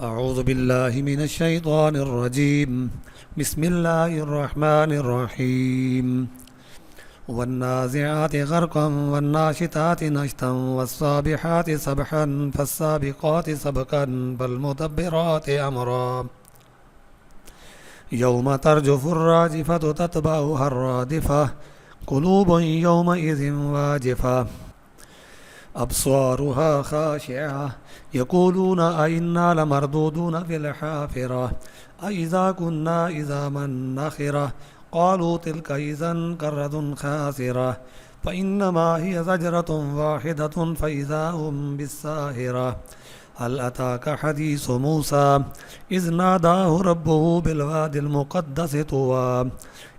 أعوذ بالله من الشيطان الرجيم بسم الله الرحمن الرحيم والنازعات غرقا والناشطات نشطا والسابحات سبحا فالسابقات سبقا فالمدبرات أمرا يوم ترجف الراجفة تتبعها الرادفة قلوب يومئذ واجفة أبصارها خاشعة يقولون أئنا لمردودون في الحافرة أئذا كنا عظاما نخرة قالوا تلك إذا كرة خاسرة فإنما هي زجرة واحدة فإذا هم بالساهرة هل أتاك حديث موسى إذ ناداه ربه بالوادي المقدس طوى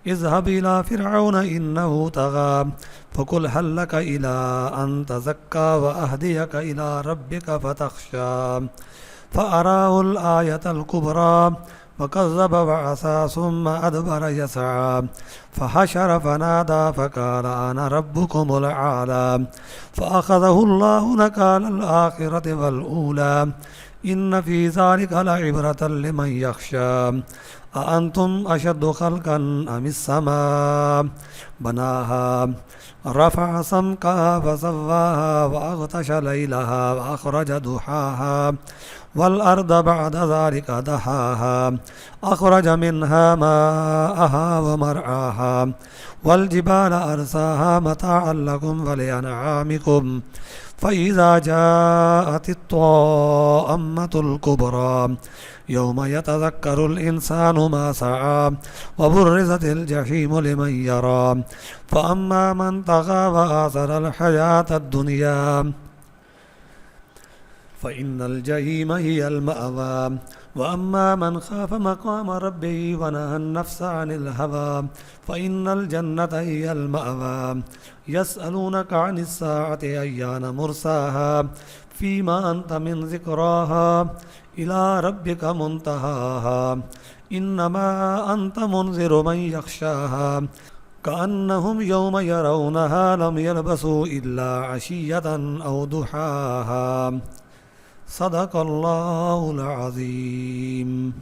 اذهب إلى فرعون إنه طغى فقل هل لك إلى أن تزكى وأهديك إلى ربك فتخشى فأراه الآية الكبرى فكذب وعصى ثم أدبر يسعى فحشر فنادى فقال أنا ربكم الأعلى فأخذه الله نكال الآخرة والأولى إن في ذلك لعبرة لمن يخشى أأنتم أشد خلقا أم السماء بناها رفع سمكها فسواها وأغطش ليلها وأخرج ضحاها والأرض بعد ذلك دحاها أخرج منها ماءها ومرعاها والجبال أرساها متاعا لكم ولأنعامكم فإذا جاءت الطامة الكبرى يوم يتذكر الإنسان ما سعى وبرزت الجحيم لمن يرى فأما من طغى وآثر الحياة الدنيا فإن الجحيم هي المأوى وأما من خاف مقام ربه ونهى النفس عن الهوى فإن الجنة هي المأوى يسألونك عن الساعة أيان مرساها فيما أنت من ذكراها إلى ربك منتهاها إنما أنت منذر من يخشاها كأنهم يوم يرونها لم يلبثوا إلا عشية أو ضحاها صدق الله العظيم.